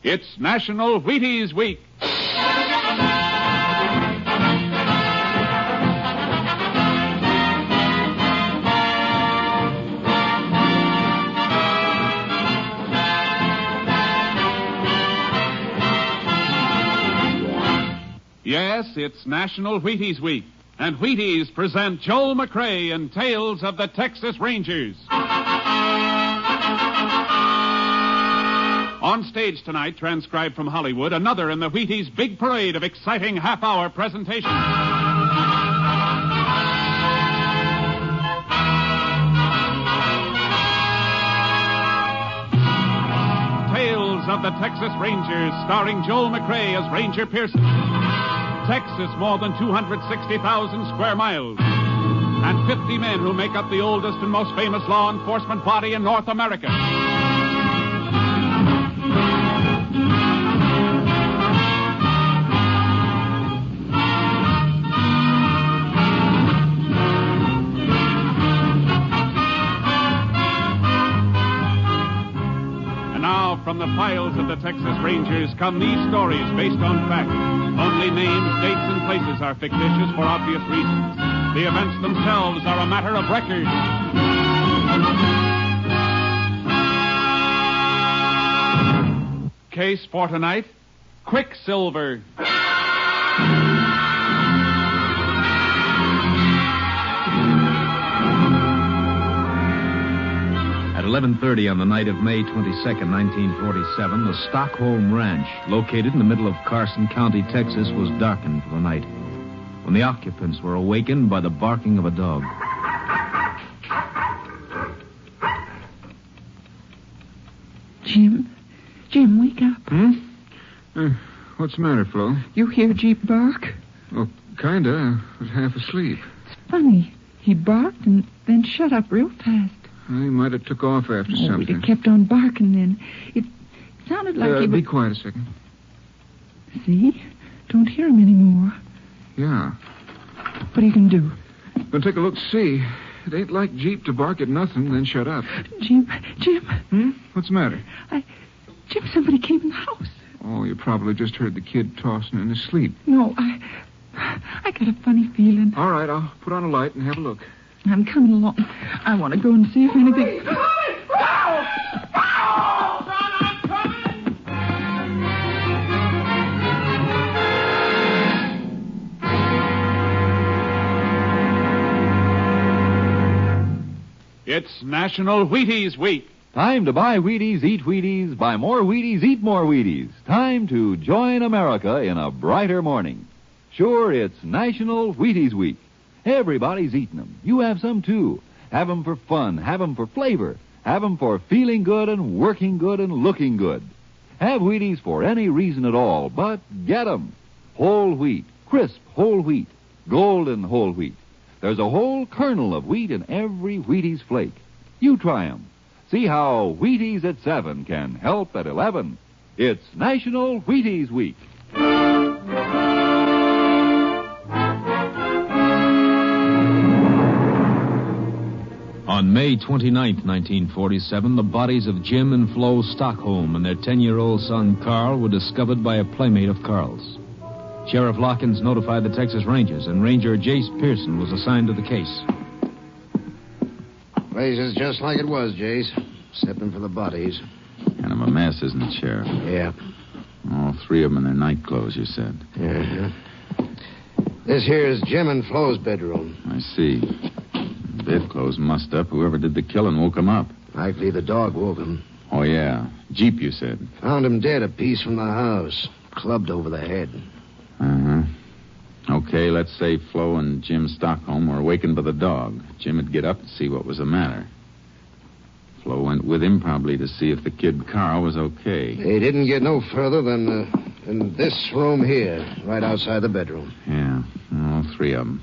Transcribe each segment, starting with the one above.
It's National Wheaties Week. Yes, it's National Wheaties Week, and Wheaties present Joel McCrea in Tales of the Texas Rangers. On stage tonight, transcribed from Hollywood, another in the Wheaties' big parade of exciting half-hour presentations. Tales of the Texas Rangers, starring Joel McCrea as Ranger Pearson. Texas, more than 260,000 square miles. And 50 men who make up the oldest and most famous law enforcement body in North America. And now, from the files of the Texas Rangers come these stories based on fact. Only names, dates, and places are fictitious for obvious reasons. The events themselves are a matter of record. Case for tonight, Quicksilver. At 11:30 on the night of May 22nd, 1947, the Stockholm Ranch, located in the middle of Carson County, Texas, was darkened for the night when the occupants were awakened by the barking of a dog. Jim, wake up. What's the matter, Flo? You hear Jeep bark? Oh, kinda. I was half asleep. It's funny. He barked and then shut up real fast. He might have took off after something. He'd have kept on barking then. It sounded like he was... Be quiet a second. See? Don't hear him anymore. Yeah. What are you going to do? Gonna take a look, see. It ain't like Jeep to bark at nothing, then shut up. Jim. What's the matter? Jim, somebody came in the house. Oh, you probably just heard the kid tossing in his sleep. No, I got a funny feeling. All right, I'll put on a light and have a look. I'm coming along. I want to go and see if anything... It's National Wheaties Week. Time to buy Wheaties, eat Wheaties, buy more Wheaties, eat more Wheaties. Time to join America in a brighter morning. Sure, it's National Wheaties Week. Everybody's eating them. You have some, too. Have them for fun. Have them for flavor. Have them for feeling good and working good and looking good. Have Wheaties for any reason at all, but get them. Whole wheat, crisp whole wheat, golden whole wheat. There's a whole kernel of wheat in every Wheaties flake. You try them. See how Wheaties at 7 can help at 11. It's National Wheaties Week. On May 29th, 1947, the bodies of Jim and Flo Stockholm and their 10-year-old son, Carl, were discovered by a playmate of Carl's. Sheriff Lockins notified the Texas Rangers, and Ranger Jace Pearson was assigned to the case. Place is just like it was, Jace. Excepting for the bodies. Kind of a mess, isn't it, Sheriff? Yeah. All three of them in their night clothes, you said. Uh-huh. This here is Jim and Flo's bedroom. I see. Bedclothes mussed up. Whoever did the killing woke him up. Likely the dog woke him. Oh, yeah. Jeep, you said. Found him dead a piece from the house. Clubbed over the head. Uh-huh. Okay, let's say Flo and Jim Stockholm were awakened by the dog. Jim would get up and see what was the matter. Flo went with him probably to see if the kid Carl was okay. They didn't get no further than this room here, right outside the bedroom. Yeah, all three of them.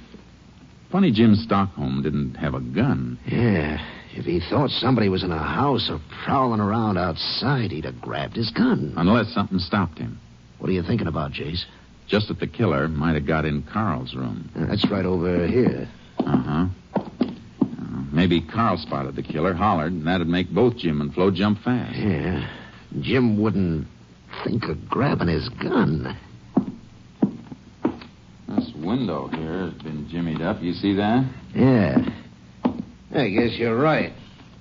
Funny Jim Stockholm didn't have a gun. Yeah, if he thought somebody was in a house or prowling around outside, he'd have grabbed his gun. Unless something stopped him. What are you thinking about, Jace? Just that the killer might have got in Carl's room. That's right over here. Uh-huh. Maybe Carl spotted the killer, hollered, and that'd make both Jim and Flo jump fast. Yeah. Jim wouldn't think of grabbing his gun. This window here has been jimmied up. You see that? Yeah. I guess you're right.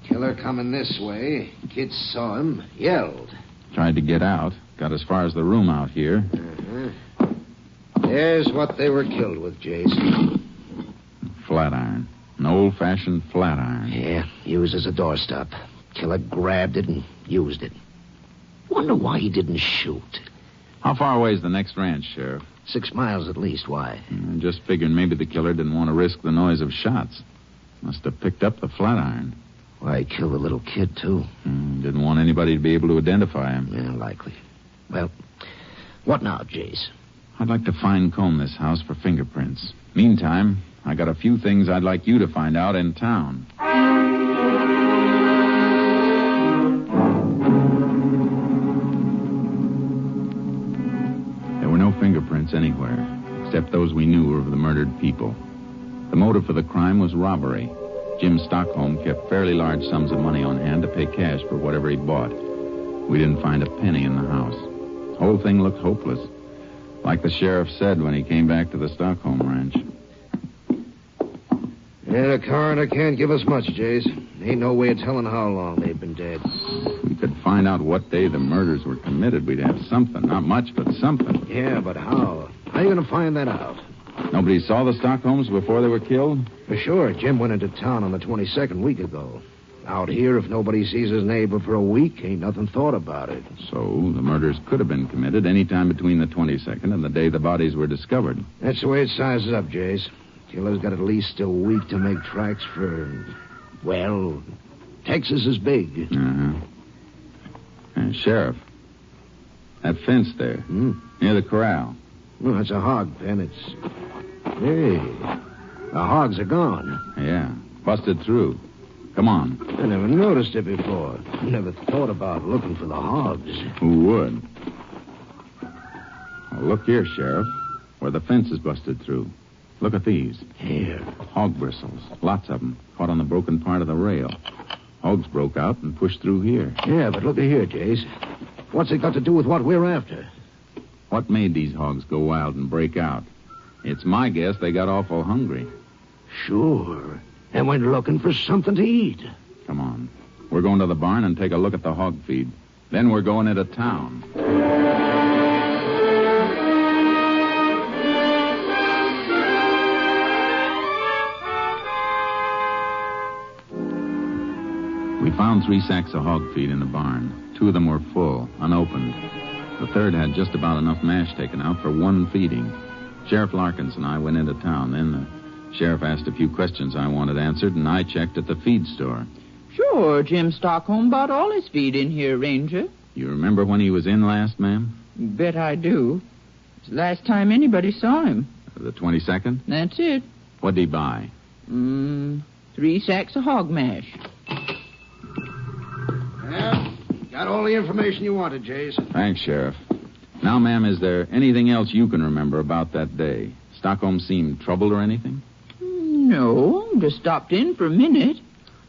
Killer coming this way. Kids saw him, yelled. Tried to get out. Got as far as the room out here. Uh-huh. There's what they were killed with, Jason. Flat iron. An old-fashioned flat iron. Yeah, used as a doorstop. Killer grabbed it and used it. Wonder why he didn't shoot. How far away is the next ranch, Sheriff? 6 miles at least. Why? I just figured maybe the killer didn't want to risk the noise of shots. Must have picked up the flat iron. Why, he killed a little kid, too. Didn't want anybody to be able to identify him. Yeah, likely. Well, what now, Jace? I'd like to fine-comb this house for fingerprints. Meantime, I got a few things I'd like you to find out in town. There were no fingerprints anywhere, except those we knew were of the murdered people. The motive for the crime was robbery. Jim Stockholm kept fairly large sums of money on hand to pay cash for whatever he bought. We didn't find a penny in the house. The whole thing looked hopeless, like the sheriff said when he came back to the Stockholm ranch. Yeah, the coroner can't give us much, Jace. Ain't no way of telling how long they've been dead. If we could find out what day the murders were committed, we'd have something. Not much, but something. Yeah, but how? How are you going to find that out? Nobody saw the Stockholms before they were killed? For sure. Jim went into town on the 22nd week ago. Out here, if nobody sees his neighbor for a week, ain't nothing thought about it. So the murders could have been committed any time between the 22nd and the day the bodies were discovered. That's the way it sizes up, Jace. Killer's got at least a week to make tracks for... Well, Texas is big. Uh-huh. Sheriff, that fence there, near the corral. Well, that's a hog pen. It's... Hey, the hogs are gone. Yeah, busted through. Come on. I never noticed it before. Never thought about looking for the hogs. Who would? Well, look here, Sheriff, where the fence is busted through. Look at these. Here. Hog bristles. Lots of them. Caught on the broken part of the rail. Hogs broke out and pushed through here. Yeah, but look at here, Jace. What's it got to do with what we're after? What made these hogs go wild and break out? It's my guess they got awful hungry. Sure. And went looking for something to eat. Come on. We're going to the barn and take a look at the hog feed. Then we're going into town. We found 3 sacks of hog feed in the barn. 2 of them were full, unopened. The third had just about enough mash taken out for 1 feeding. Sheriff Larkins and I went into town. Then the sheriff asked a few questions I wanted answered, and I checked at the feed store. Sure, Jim Stockholm bought all his feed in here, Ranger. You remember when he was in last, ma'am? Bet I do. It's the last time anybody saw him. The 22nd? That's it. What'd he buy? 3 sacks of hog mash. Yeah, got all the information you wanted, Jace. Thanks, Sheriff. Now, ma'am, is there anything else you can remember about that day? Stockholm seemed troubled or anything? No, just stopped in for a minute.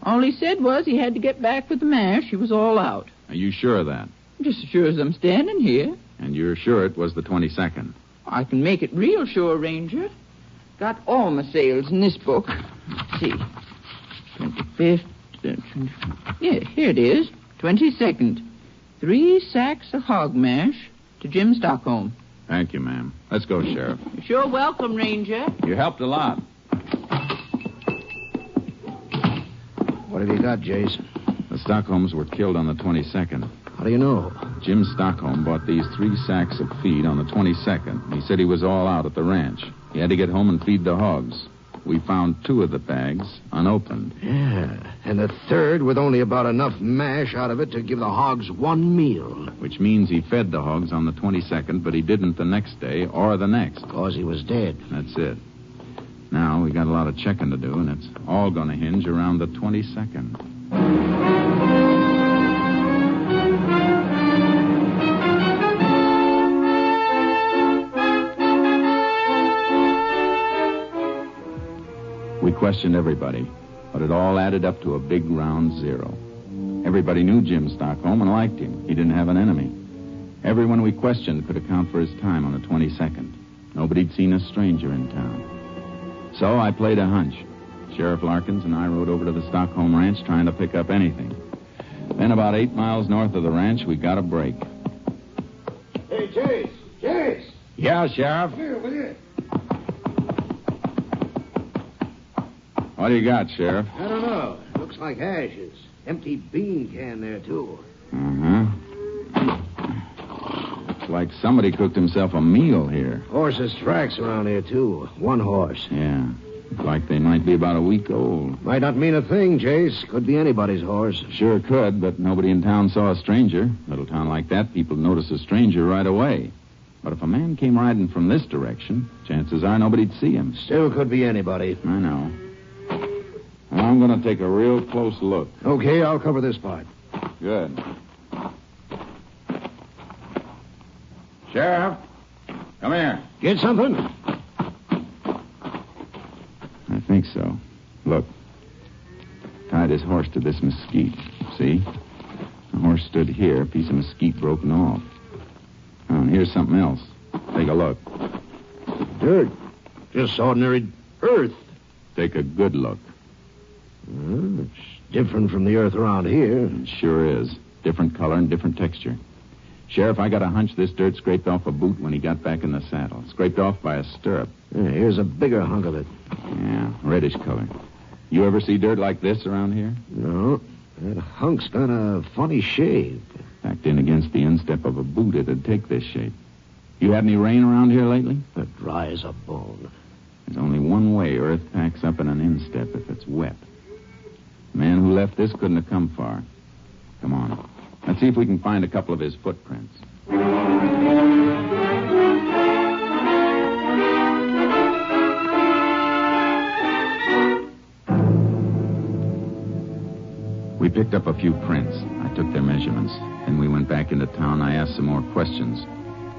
All he said was he had to get back with the mash. He was all out. Are you sure of that? Just as sure as I'm standing here. And you're sure it was the 22nd? I can make it real sure, Ranger. Got all my sales in this book. Let's see. 25th. Yeah, here it is. 22nd. 3 sacks of hog mash to Jim Stockholm. Thank you, ma'am. Let's go, Sheriff. You're sure welcome, Ranger. You helped a lot. What have you got, Jace? The Stockholms were killed on the 22nd. How do you know? Jim Stockholm bought these 3 sacks of feed on the 22nd. He said he was all out at the ranch. He had to get home and feed the hogs. We found 2 of the bags unopened. Yeah, and the third with only about enough mash out of it to give the hogs 1 meal. Which means he fed the hogs on the 22nd, but he didn't the next day or the next. Because he was dead. That's it. Now, we got a lot of checking to do, and it's all going to hinge around the 22nd. We questioned everybody, but it all added up to a big round 0. Everybody knew Jim Stockholm and liked him. He didn't have an enemy. Everyone we questioned could account for his time on the 22nd. Nobody'd seen a stranger in town. So I played a hunch. Sheriff Larkins and I rode over to the Stockholm Ranch trying to pick up anything. Then about 8 miles north of the ranch, we got a break. Hey, Chase! Chase! Yeah, Sheriff? Come here, will you? What do you got, Sheriff? I don't know. Looks like ashes. Empty bean can there, too. Uh-huh. Looks like somebody cooked himself a meal here. Horses' tracks around here, too. One horse. Yeah. Looks like they might be about a week old. Might not mean a thing, Chase. Could be anybody's horse. Sure could, but nobody in town saw a stranger. Little town like that, people notice a stranger right away. But if a man came riding from this direction, chances are nobody'd see him. Still could be anybody. I know. Well, I'm going to take a real close look. Okay, I'll cover this part. Good. Sheriff, come here. Get something? I think so. Look. Tied his horse to this mesquite. See? The horse stood here, a piece of mesquite broken off. Oh, and here's something else. Take a look. Dirt. Just ordinary earth. Take a good look. It's different from the earth around here. It sure is. Different color and different texture. Sheriff, I got a hunch this dirt scraped off a boot when he got back in the saddle. Scraped off by a stirrup. Yeah, here's a bigger hunk of it. Yeah, reddish color. You ever see dirt like this around here? No. That hunk's got a funny shape. Packed in against the instep of a boot, it'd take this shape. You had any rain around here lately? Dry as a bone. There's only one way earth packs up in an instep if it's wet. The man who left this couldn't have come far. Come on. Let's see if we can find a couple of his footprints. We picked up a few prints. I took their measurements. Then we went back into town. I asked some more questions.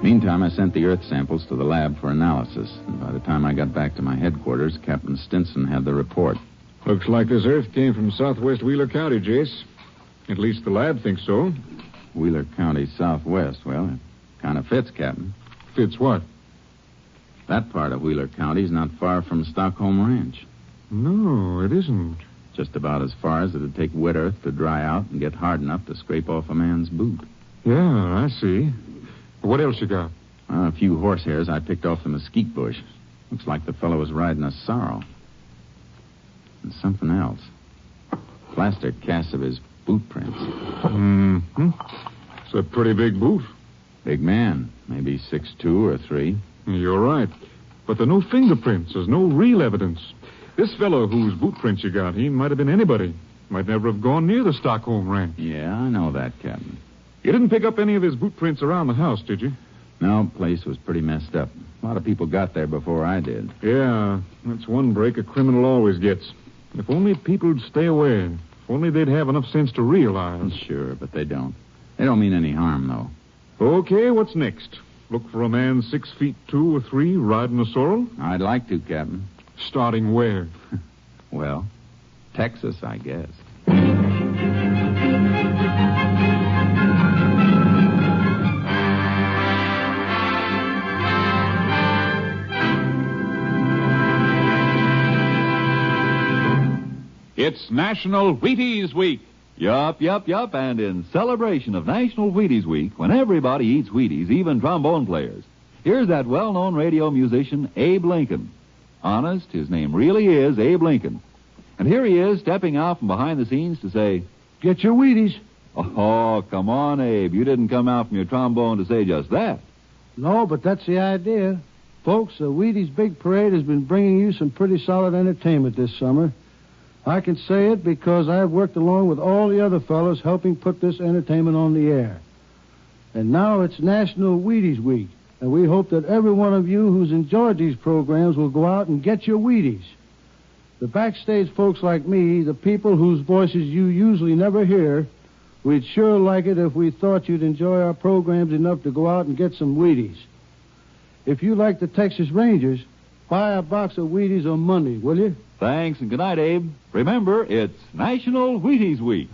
Meantime, I sent the earth samples to the lab for analysis. And by the time I got back to my headquarters, Captain Stinson had the report. Looks like this earth came from southwest Wheeler County, Jace. At least the lab thinks so. Wheeler County southwest. Well, it kind of fits, Captain. Fits what? That part of Wheeler County is not far from Stockholm Ranch. No, it isn't. Just about as far as it'd take wet earth to dry out and get hard enough to scrape off a man's boot. Yeah, I see. What else you got? A few horsehairs I picked off the mesquite bush. Looks like the fellow was riding a sorrel. And something else. Plaster casts of his boot prints. Mm-hmm. It's a pretty big boot. Big man. Maybe 6'2" or 3. You're right. But there are no fingerprints. There's no real evidence. This fellow whose boot prints you got, he might have been anybody. Might never have gone near the Stockholm Ranch. Yeah, I know that, Captain. You didn't pick up any of his boot prints around the house, did you? No, place was pretty messed up. A lot of people got there before I did. Yeah, that's one break a criminal always gets. If only people'd stay away. If only they'd have enough sense to realize. Sure, but they don't. They don't mean any harm, though. Okay, what's next? Look for a man 6'2" or 3 riding a sorrel? I'd like to, Captain. Starting where? Well, Texas, I guess. It's National Wheaties Week. Yup. And in celebration of National Wheaties Week, when everybody eats Wheaties, even trombone players, here's that well-known radio musician, Abe Lincoln. Honest, his name really is Abe Lincoln. And here he is, stepping out from behind the scenes to say, "Get your Wheaties." Oh, come on, Abe. You didn't come out from your trombone to say just that. No, but that's the idea. Folks, the Wheaties Big Parade has been bringing you some pretty solid entertainment this summer. I can say it because I've worked along with all the other fellows helping put this entertainment on the air. And now it's National Wheaties Week, and we hope that every one of you who's enjoyed these programs will go out and get your Wheaties. The backstage folks like me, the people whose voices you usually never hear, we'd sure like it if we thought you'd enjoy our programs enough to go out and get some Wheaties. If you like the Texas Rangers, buy a box of Wheaties on Monday, will you? Thanks, and good night, Abe. Remember, it's National Wheaties Week.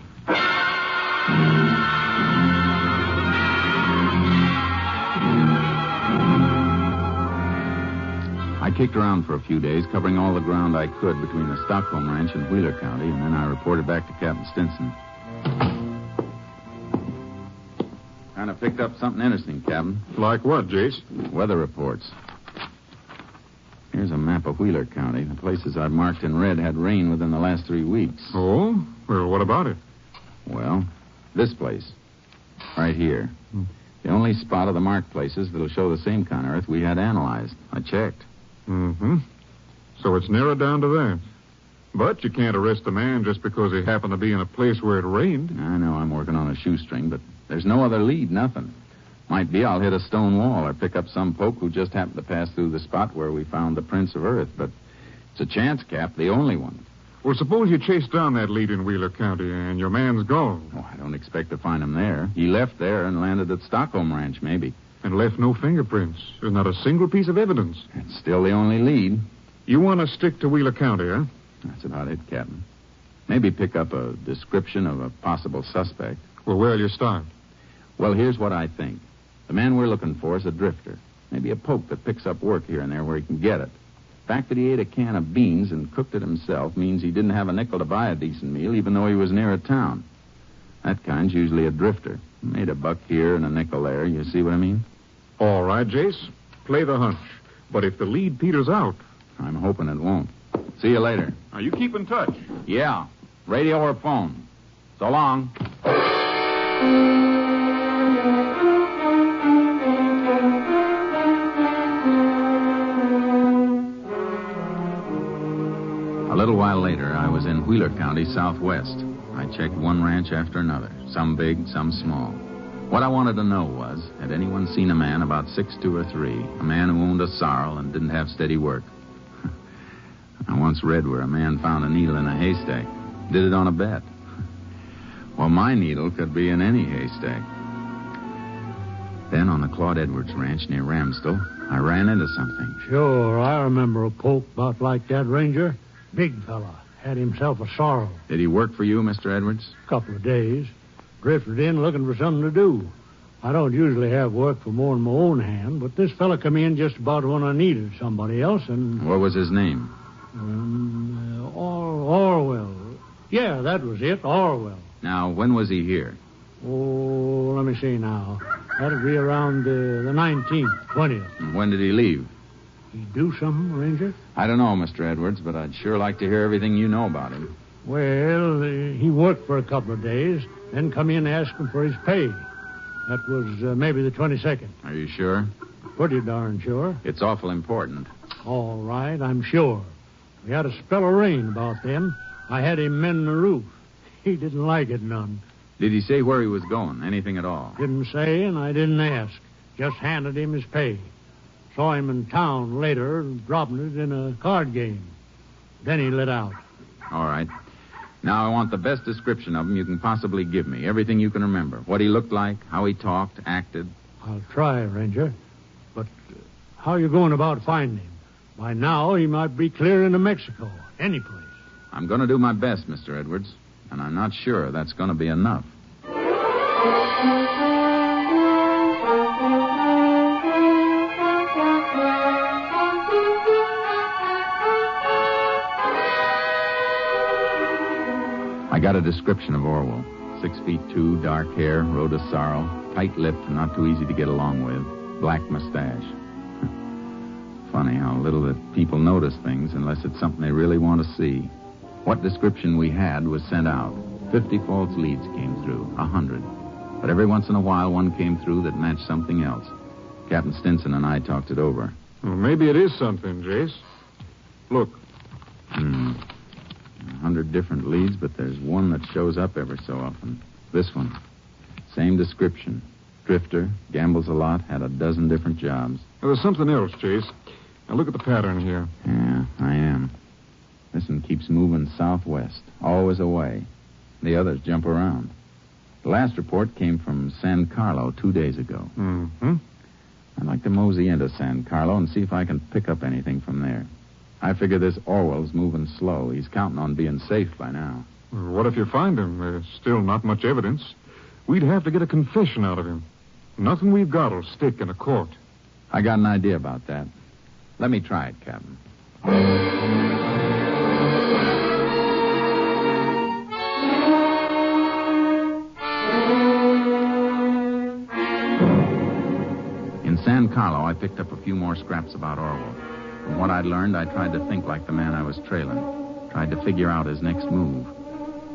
I kicked around for a few days, covering all the ground I could between the Stockholm Ranch and Wheeler County, and then I reported back to Captain Stinson. Kind of picked up something interesting, Captain. Like what, Jace? Weather reports. Here's a map of Wheeler County. The places I've marked in red had rain within the last 3 weeks. Oh? Well, what about it? Well, this place. Right here. The only spot of the marked places that'll show the same kind of earth we had analyzed. I checked. Mm-hmm. So it's narrowed down to that. But you can't arrest a man just because he happened to be in a place where it rained. I know I'm working on a shoestring, but there's no other lead, nothing. Might be I'll hit a stone wall or pick up some poke who just happened to pass through the spot where we found the prints of earth, but it's a chance, Cap, the only one. Well, suppose you chase down that lead in Wheeler County and your man's gone. Oh, I don't expect to find him there. He left there and landed at Stockholm Ranch, maybe. And left no fingerprints. There's not a single piece of evidence. It's still the only lead. You want to stick to Wheeler County, huh? That's about it, Captain. Maybe pick up a description of a possible suspect. Well, where'll you start? Well, here's what I think. The man we're looking for is a drifter. Maybe a poke that picks up work here and there where he can get it. The fact that he ate a can of beans and cooked it himself means he didn't have a nickel to buy a decent meal, even though he was near a town. That kind's usually a drifter. Made a buck here and a nickel there. You see what I mean? All right, Jace. Play the hunch. But if the lead peters out... I'm hoping it won't. See you later. Now, you keep in touch. Yeah. Radio or phone. So long. A little while later, I was in Wheeler County, southwest. I checked one ranch after another, some big, some small. What I wanted to know was, had anyone seen a man about 6'2" or 3, a man who owned a sorrel and didn't have steady work? I once read where a man found a needle in a haystack. Did it on a bet. Well, my needle could be in any haystack. Then on the Claude Edwards Ranch near Ramsdell, I ran into something. Sure, I remember a poke about like that, Ranger. Big fella. Had himself a sorrel. Did he work for you, Mr. Edwards? Couple of days. Drifted in looking for something to do. I don't usually have work for more than my own hand, but this fella come in just about when I needed somebody else, and... What was his name? Orwell. Yeah, that was it, Orwell. Now, when was he here? Oh, let me see now. That'd be around the 19th, 20th. And when did he leave? He do something, Ranger? I don't know, Mr. Edwards, but I'd sure like to hear everything you know about him. Well, he worked for a couple of days, then come in asking for his pay. That was maybe the 22nd. Are you sure? Pretty darn sure. It's awful important. All right, I'm sure. We had a spell of rain about then. I had him mend the roof. He didn't like it none. Did he say where he was going? Anything at all? Didn't say, and I didn't ask. Just handed him his pay. Saw him in town later, dropping it in a card game. Then he lit out. All right. Now I want the best description of him you can possibly give me. Everything you can remember. What he looked like, how he talked, acted. I'll try, Ranger. But how you going about finding him? By now, he might be clear into Mexico. Any place. I'm going to do my best, Mr. Edwards. And I'm not sure that's going to be enough. I got a description of Orwell. 6'2", dark hair, rode a sorrel, tight-lipped and not too easy to get along with, black mustache. Funny how little that people notice things unless it's something they really want to see. What description we had was sent out. 50 false leads came through, 100. But every once in a while, one came through that matched something else. Captain Stinson and I talked it over. Well, maybe it is something, Jace. Look. 100 different leads, but there's one that shows up every so often. This one. Same description. Drifter, gambles a lot, had a dozen different jobs. Well, there's something else, Jace. Now, look at the pattern here. Yeah, I am. This one keeps moving southwest, always away. The others jump around. The last report came from San Carlo 2 days ago. Mm-hmm. I'd like to mosey into San Carlo and see if I can pick up anything from there. I figure this Orwell's moving slow. He's counting on being safe by now. Well, what if you find him? There's still not much evidence. We'd have to get a confession out of him. Nothing we've got will stick in a court. I got an idea about that. Let me try it, Captain. In San Carlo, I picked up a few more scraps about Orwell. From what I'd learned, I tried to think like the man I was trailing. Tried to figure out his next move.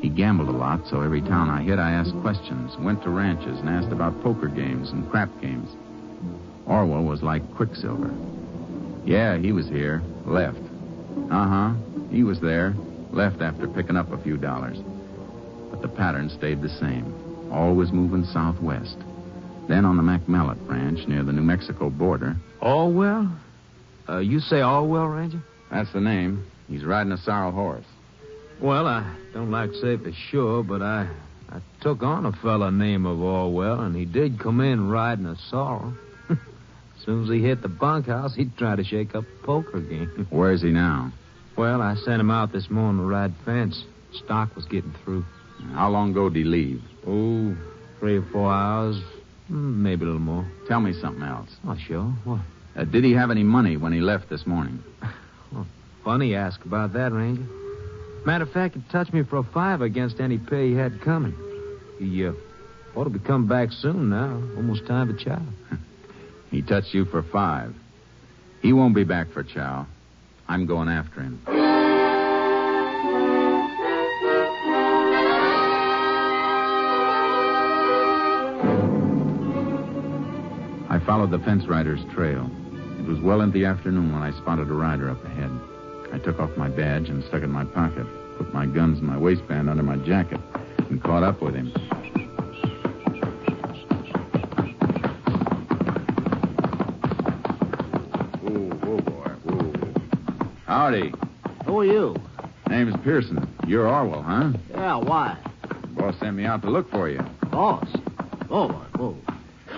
He gambled a lot, so every town I hit, I asked questions, went to ranches, and asked about poker games and crap games. Orwell was like Quicksilver. Yeah, he was here. Left. Uh-huh. He was there. Left after picking up a few dollars. But the pattern stayed the same. Always moving southwest. Then on the McMallet Ranch near the New Mexico border. Orwell? You say Orwell, Ranger? That's the name. He's riding a sorrel horse. Well, I don't like to say for sure, but I took on a fella named Orwell, and he did come in riding a sorrel. As soon as he hit the bunkhouse, he'd try to shake up a poker game. Where is he now? Well, I sent him out this morning to ride fence. Stock was getting through. How long ago did he leave? Oh, 3 or 4 hours. Maybe a little more. Tell me something else. Oh, sure. What? Did he have any money when he left this morning? Well, funny you ask about that, Ranger. Matter of fact, it touched me for a $5 against any pay he had coming. He ought to be coming back soon now. Almost time for chow. He touched you for $5. He won't be back for chow. I'm going after him. I followed the fence rider's trail. It was well into the afternoon when I spotted a rider up ahead. I took off my badge and stuck it in my pocket, put my guns in my waistband under my jacket, and caught up with him. Whoa, boy, whoa. Howdy. Who are you? Name's Pearson. You're Orwell, huh? Yeah, why? Boss sent me out to look for you. Boss? Oh, whoa.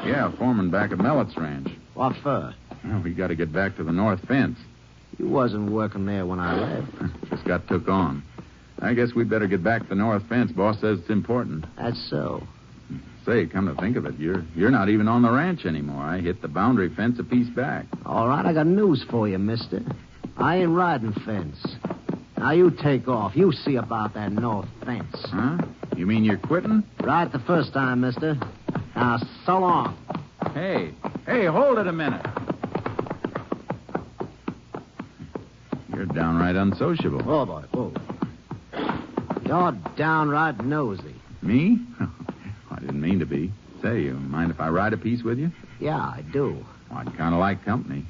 Yeah, foreman back at Mellett's ranch. What for? Well, we got to get back to the north fence. You wasn't working there when I left. Just got took on. I guess we'd better get back to the north fence. Boss says it's important. That's so. Say, come to think of it, you're not even on the ranch anymore. I hit the boundary fence a piece back. All right, I got news for you, mister. I ain't riding fence. Now you take off. You see about that north fence. Huh? You mean you're quitting? Right the first time, mister. Now, so long. Hey, hold it a minute. You're downright unsociable. Whoa, boy, whoa. You're downright nosy. Me? I didn't mean to be. Say, you mind if I ride a piece with you? Yeah, I do. I'd kind of like company.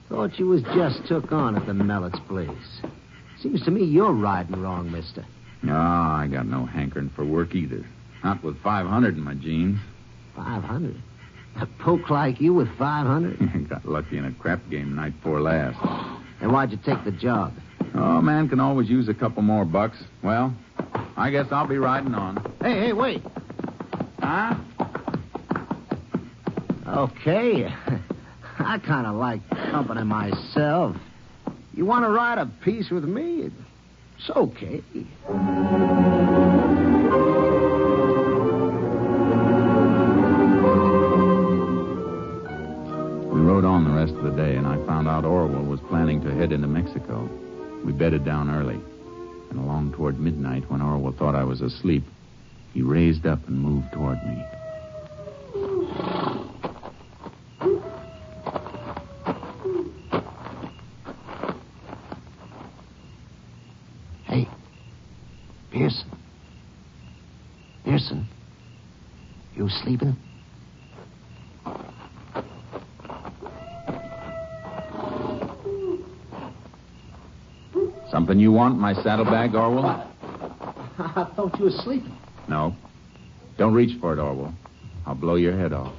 Thought you was just took on at the Mellett's place. Seems to me you're riding wrong, mister. No, I got no hankering for work either. Not with 500 in my jeans. 500? A poke like you with 500? Got lucky in a crap game night before last. And why'd you take the job? Oh, man can always use a couple more bucks. Well, I guess I'll be riding on. Hey, wait. Huh? Okay. I kind of like company myself. You want to ride a piece with me? It's okay. We rode on the rest of the day, and I found out Orwell was planning to head into Mexico. We bedded down early. And along toward midnight, when Orwell thought I was asleep, he raised up and moved toward me. Hey, Pearson, you sleeping? Something you want in my saddlebag, Orwell? I thought you were sleeping. No. Don't reach for it, Orwell. I'll blow your head off.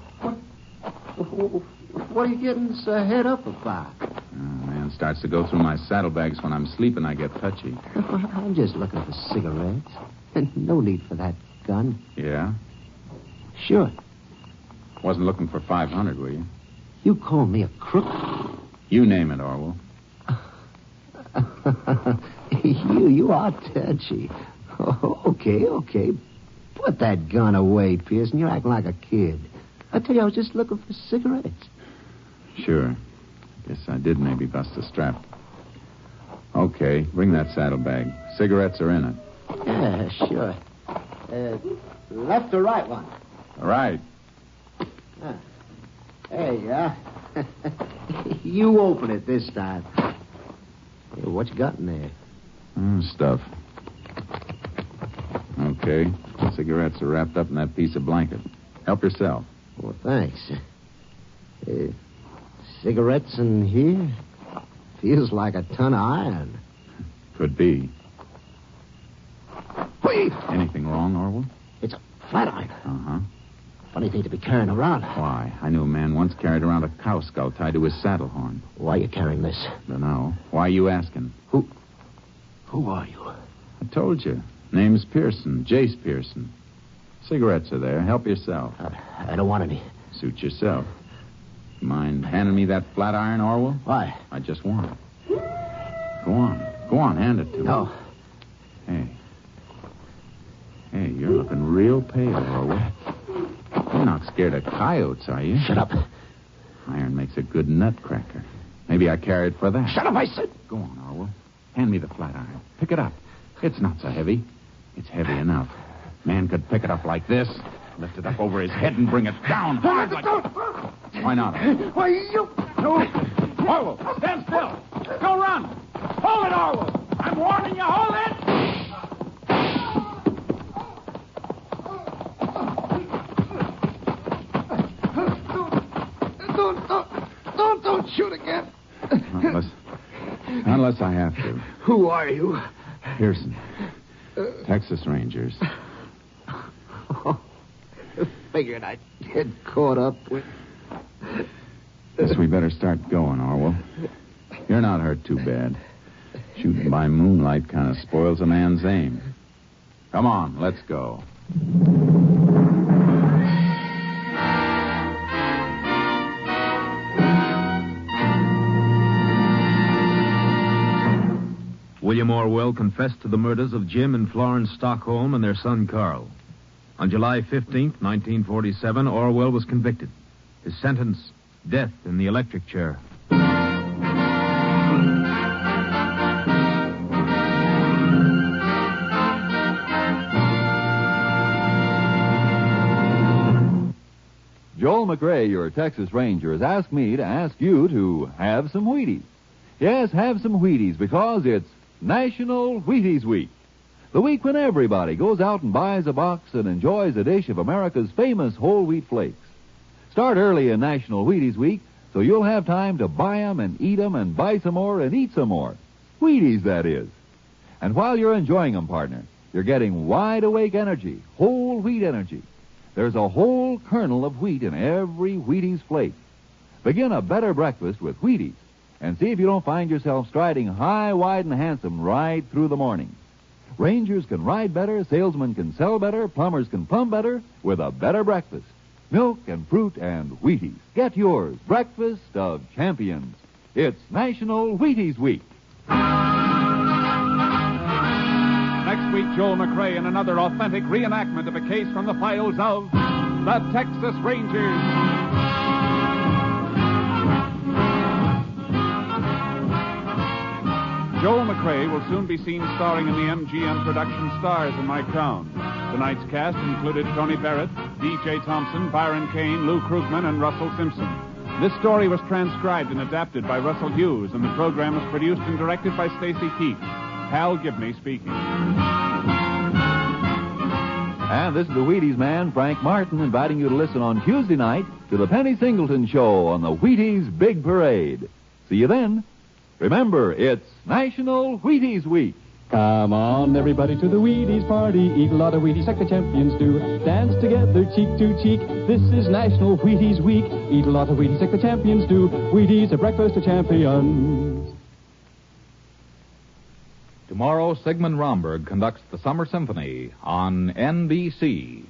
What are you getting so head up about? Oh, man starts to go through my saddlebags when I'm sleeping. I get touchy. I'm just looking for cigarettes. No need for that gun. Yeah? Sure. Wasn't looking for 500, were you? You call me a crook? You name it, Orwell. You are touchy. Oh, okay. Put that gun away, Pearson. You're acting like a kid. I tell you, I was just looking for cigarettes. Sure. Guess I did maybe bust a strap. Okay, bring that saddlebag. Cigarettes are in it. Yeah, sure. Left or right one? Right. There you are. You open it this time. Hey, what you got in there? Stuff. Okay. Cigarettes are wrapped up in that piece of blanket. Help yourself. Well, thanks. Cigarettes in here? Feels like a ton of iron. Could be. Whee! Anything wrong, Orwell? It's a flat iron. Uh-huh. Funny thing to be carrying around. Why? I knew a man once carried around a cow skull tied to his saddle horn. Why are you carrying this? Dunno. Why are you asking? Who are you? I told you. Name's Pearson. Jace Pearson. Cigarettes are there. Help yourself. I don't want any. Suit yourself. Mind handing me that flat iron, Orwell? Why? I just want it. Go on. Go on, hand it to me. No. Hey, you're looking real pale, Orwell. You're not scared of coyotes, are you? Shut up. Iron makes a good nutcracker. Maybe I carry it for that. Shut up, I said. Go on, Orwell. Hand me the flat iron. Pick it up. It's not so heavy. It's heavy enough. Man could pick it up like this, lift it up over his head and bring it down hard like... Why not? Why, you... Orwell, stand still. Don't run. Hold it, Orwell. I'm warning you. Hold it. Don't shoot again. Unless I have to. Who are you? Pearson. Texas Rangers. Figured I'd get caught up with... Guess we better start going, Orwell. You're not hurt too bad. Shooting by moonlight kind of spoils a man's aim. Come on, let's go. William Orwell confessed to the murders of Jim and Florence Stockholm and their son Carl. On July 15th, 1947, Orwell was convicted. His sentence, death in the electric chair. Joel McRae, your Texas Ranger, has asked me to ask you to have some Wheaties. Yes, have some Wheaties because it's National Wheaties Week. The week when everybody goes out and buys a box and enjoys a dish of America's famous whole wheat flakes. Start early in National Wheaties Week so you'll have time to buy 'em and eat 'em and buy some more and eat some more. Wheaties, that is. And while you're enjoying 'em, partner, you're getting wide-awake energy, whole wheat energy. There's a whole kernel of wheat in every Wheaties flake. Begin a better breakfast with Wheaties and see if you don't find yourself striding high, wide, and handsome right through the morning. Rangers can ride better, salesmen can sell better, plumbers can plumb better with a better breakfast. Milk and fruit and Wheaties. Get yours. Breakfast of champions. It's National Wheaties Week. Next week, Joel McRae in another authentic reenactment of a case from the files of the Texas Rangers. Joel McRae will soon be seen starring in the MGM production Stars in My Crown. Tonight's cast included Tony Barrett, D.J. Thompson, Byron Kane, Lou Krugman, and Russell Simpson. This story was transcribed and adapted by Russell Hughes, and the program was produced and directed by Stacy Keach. Hal Gibney speaking. And this is the Wheaties man, Frank Martin, inviting you to listen on Tuesday night to the Penny Singleton Show on the Wheaties Big Parade. See you then. Remember, it's National Wheaties Week. Come on, everybody, to the Wheaties party. Eat a lot of Wheaties like the champions do. Dance together, cheek to cheek. This is National Wheaties Week. Eat a lot of Wheaties like the champions do. Wheaties, a breakfast of champions. Tomorrow, Sigmund Romberg conducts the Summer Symphony on NBC.